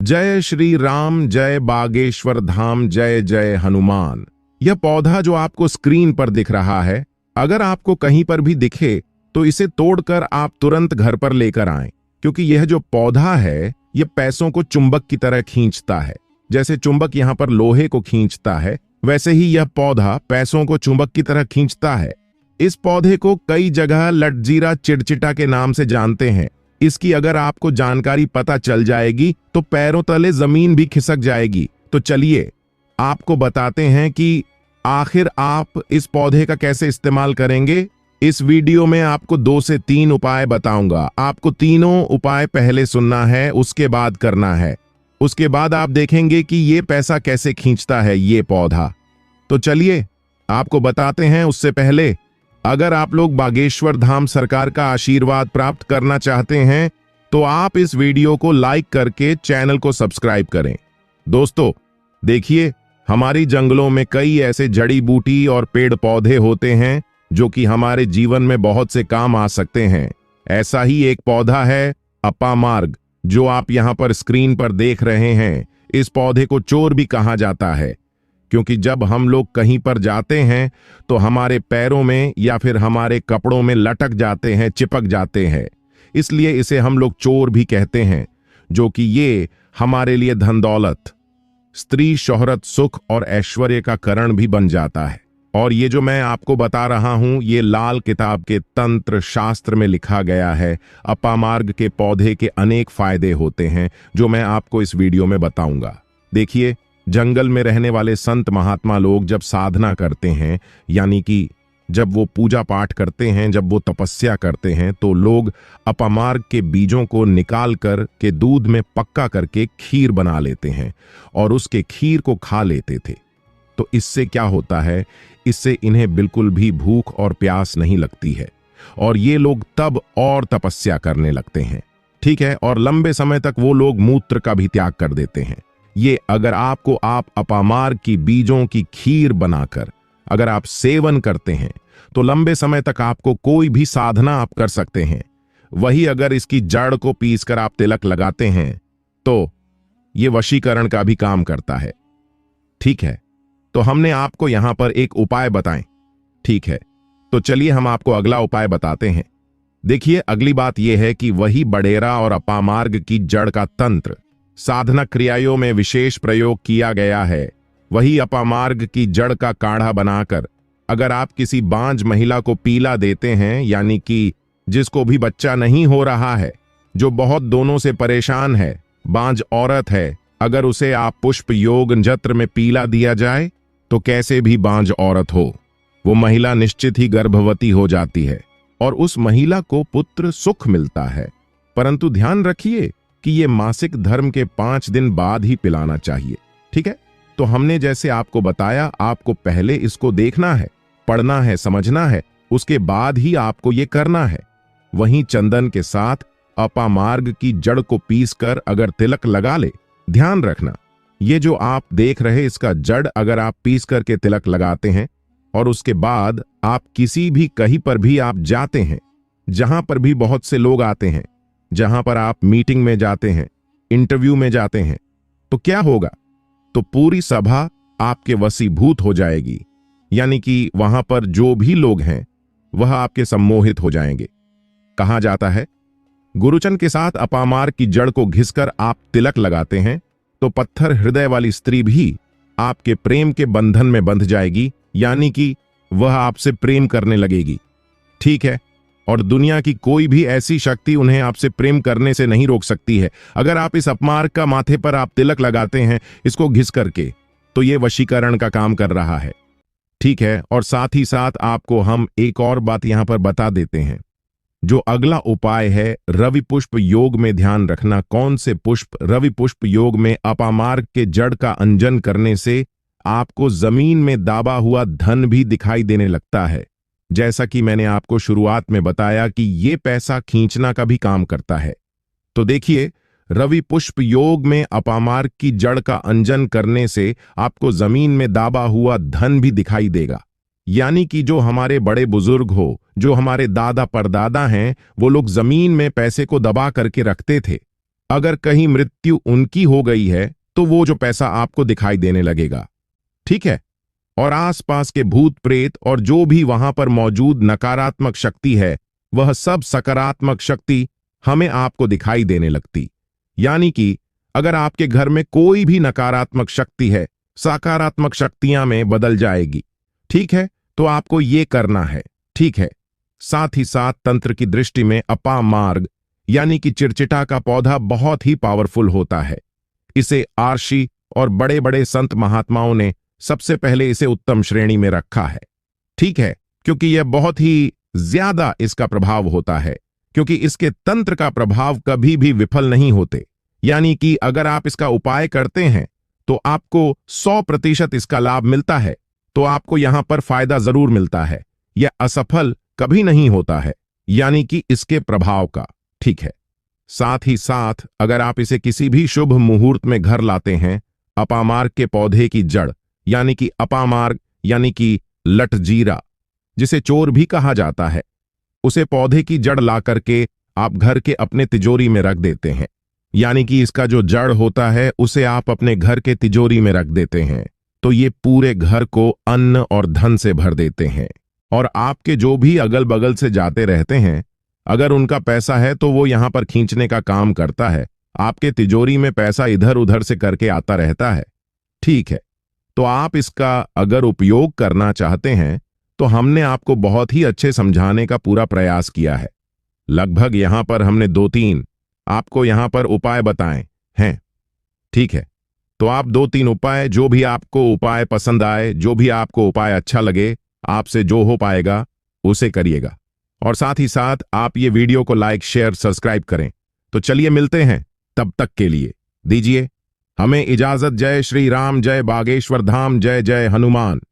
जय श्री राम, जय बागेश्वर धाम, जय जय हनुमान। यह पौधा जो आपको स्क्रीन पर दिख रहा है, अगर आपको कहीं पर भी दिखे तो इसे तोड़कर आप तुरंत घर पर लेकर आएं, क्योंकि यह जो पौधा है यह पैसों को चुंबक की तरह खींचता है। जैसे चुंबक यहां पर लोहे को खींचता है, वैसे ही यह पौधा पैसों को चुंबक की तरह खींचता है। इस पौधे को कई जगह लटजीरा चिड़चिटा के नाम से जानते हैं। इसकी अगर आपको जानकारी पता चल जाएगी तो पैरों तले जमीन भी खिसक जाएगी। तो चलिए आपको बताते हैं कि आखिर आप इस पौधे का कैसे इस्तेमाल करेंगे। इस वीडियो में आपको 2 से 3 उपाय बताऊंगा। आपको तीनों उपाय पहले सुनना है, उसके बाद करना है। उसके बाद आप देखेंगे कि ये पैसा कैसे खींचता है ये पौधा। तो चलिए आपको बताते हैं। उससे पहले अगर आप लोग बागेश्वर धाम सरकार का आशीर्वाद प्राप्त करना चाहते हैं तो आप इस वीडियो को लाइक करके चैनल को सब्सक्राइब करें। दोस्तों देखिए, हमारी जंगलों में कई ऐसे जड़ी बूटी और पेड़ पौधे होते हैं जो कि हमारे जीवन में बहुत से काम आ सकते हैं। ऐसा ही एक पौधा है अपामार्ग, जो आप यहां पर स्क्रीन पर देख रहे हैं। इस पौधे को चोर भी कहा जाता है, क्योंकि जब हम लोग कहीं पर जाते हैं तो हमारे पैरों में या फिर हमारे कपड़ों में लटक जाते हैं, चिपक जाते हैं। इसलिए इसे हम लोग चोर भी कहते हैं, जो कि ये हमारे लिए धन दौलत, स्त्री, शोहरत, सुख और ऐश्वर्य का कारण भी बन जाता है। और ये जो मैं आपको बता रहा हूं, ये लाल किताब के तंत्र शास्त्र में लिखा गया है। अपामार्ग के पौधे के अनेक फायदे होते हैं जो मैं आपको इस वीडियो में बताऊंगा। देखिए, जंगल में रहने वाले संत महात्मा लोग जब साधना करते हैं, यानी कि जब वो पूजा पाठ करते हैं, जब वो तपस्या करते हैं, तो लोग अपामार्ग के बीजों को निकाल कर के दूध में पक्का करके खीर बना लेते हैं और उसके खीर को खा लेते थे। तो इससे क्या होता है, इससे इन्हें बिल्कुल भी भूख और प्यास नहीं लगती है और ये लोग तब और तपस्या करने लगते हैं। ठीक है, और लंबे समय तक वो लोग मूत्र का भी त्याग कर देते हैं। ये अगर आप अपामार्ग की बीजों की खीर बनाकर अगर आप सेवन करते हैं तो लंबे समय तक आपको कोई भी साधना आप कर सकते हैं। वही अगर इसकी जड़ को पीसकर आप तिलक लगाते हैं तो ये वशीकरण का भी काम करता है। ठीक है, तो हमने आपको यहां पर एक उपाय बताएं। ठीक है, तो चलिए हम आपको अगला उपाय बताते हैं। देखिए, अगली बात यह है कि वही बडेरा और अपामार्ग की जड़ का तंत्र साधना क्रियाओं में विशेष प्रयोग किया गया है। वही अपामार्ग की जड़ का काढ़ा बनाकर अगर आप किसी बांझ महिला को पीला देते हैं, यानी कि जिसको भी बच्चा नहीं हो रहा है, जो बहुत दोनों से परेशान है, बांझ औरत है, अगर उसे आप पुष्प योग जत्र में पीला दिया जाए तो कैसे भी बांझ औरत हो, वो महिला निश्चित ही गर्भवती हो जाती है और उस महिला को पुत्र सुख मिलता है। परंतु ध्यान रखिए कि ये मासिक धर्म के 5 दिन बाद ही पिलाना चाहिए। ठीक है, तो हमने जैसे आपको बताया, आपको पहले इसको देखना है, पढ़ना है, समझना है, उसके बाद ही आपको ये करना है। वहीं चंदन के साथ अपामार्ग की जड़ को पीसकर अगर तिलक लगा ले, ध्यान रखना ये जो आप देख रहे इसका जड़ अगर आप पीस करके तिलक लगाते हैं और उसके बाद आप किसी भी कहीं पर भी आप जाते हैं, जहां पर भी बहुत से लोग आते हैं, जहां पर आप मीटिंग में जाते हैं, इंटरव्यू में जाते हैं, तो क्या होगा, तो पूरी सभा आपके वशीभूत हो जाएगी। यानी कि वहां पर जो भी लोग हैं वह आपके सम्मोहित हो जाएंगे। कहा जाता है, गुरुचन के साथ अपामार्ग की जड़ को घिसकर आप तिलक लगाते हैं तो पत्थर हृदय वाली स्त्री भी आपके प्रेम के बंधन में बंध जाएगी, यानी कि वह आपसे प्रेम करने लगेगी। ठीक है, और दुनिया की कोई भी ऐसी शक्ति उन्हें आपसे प्रेम करने से नहीं रोक सकती है। अगर आप इस अपामार्ग का माथे पर आप तिलक लगाते हैं इसको घिस करके, तो यह वशीकरण का काम कर रहा है। ठीक है, और साथ ही साथ आपको हम एक और बात यहां पर बता देते हैं। जो अगला उपाय है रवि पुष्प योग में, ध्यान रखना कौन से पुष्प, रवि पुष्प योग में अपामार्ग के जड़ का अंजन करने से आपको जमीन में दाबा हुआ धन भी दिखाई देने लगता है। जैसा कि मैंने आपको शुरुआत में बताया कि ये पैसा खींचना का भी काम करता है। तो देखिए, रवि पुष्प योग में अपामार्ग की जड़ का अंजन करने से आपको जमीन में दाबा हुआ धन भी दिखाई देगा। यानी कि जो हमारे बड़े बुजुर्ग हो, जो हमारे दादा परदादा हैं, वो लोग जमीन में पैसे को दबा करके रखते थे अगर कहीं मृत्यु उनकी हो गई है तो वो जो पैसा आपको दिखाई देने लगेगा, ठीक है। और आसपास के भूत प्रेत और जो भी वहां पर मौजूद नकारात्मक शक्ति है, वह सब सकारात्मक शक्ति हमें आपको दिखाई देने लगती। यानी कि अगर आपके घर में कोई भी नकारात्मक शक्ति है, सकारात्मक शक्तियां में बदल जाएगी, ठीक है। तो आपको ये करना है, ठीक है। साथ ही साथ तंत्र की दृष्टि में अपामार्ग यानी कि चिरचिटा का पौधा बहुत ही पावरफुल होता है। इसे आर्षि और बड़े बड़े संत महात्माओं ने सबसे पहले इसे उत्तम श्रेणी में रखा है, ठीक है, क्योंकि यह बहुत ही ज्यादा इसका प्रभाव होता है, क्योंकि इसके तंत्र का प्रभाव कभी भी विफल नहीं होते। यानी कि अगर आप इसका उपाय करते हैं तो आपको 100% इसका लाभ मिलता है, तो आपको यहां पर फायदा जरूर मिलता है, यह असफल कभी नहीं होता है, यानी कि इसके प्रभाव का, ठीक है। साथ ही साथ अगर आप इसे किसी भी शुभ मुहूर्त में घर लाते हैं, अपामार्ग के पौधे की जड़ यानी कि अपामार्ग यानी कि लटजीरा, जिसे चोर भी कहा जाता है, उसे पौधे की जड़ ला करके आप घर के अपने तिजोरी में रख देते हैं। यानी कि इसका जो जड़ होता है उसे आप अपने घर के तिजोरी में रख देते हैं, तो ये पूरे घर को अन्न और धन से भर देते हैं। और आपके जो भी अगल बगल से जाते रहते हैं, अगर उनका पैसा है तो वो यहां पर खींचने का काम करता है, आपके तिजोरी में पैसा इधर उधर से करके आता रहता है, ठीक है। तो आप इसका अगर उपयोग करना चाहते हैं तो हमने आपको बहुत ही अच्छे समझाने का पूरा प्रयास किया है। लगभग यहां पर हमने 2-3 आपको यहां पर उपाय बताए हैं, ठीक है। तो आप 2-3 उपाय, जो भी आपको उपाय पसंद आए, जो भी आपको उपाय अच्छा लगे, आपसे जो हो पाएगा उसे करिएगा। और साथ ही साथ आप ये वीडियो को लाइक, शेयर, सब्सक्राइब करें। तो चलिए मिलते हैं, तब तक के लिए दीजिए हमें इजाजत। जय श्री राम, जय बागेश्वर धाम, जय जय हनुमान।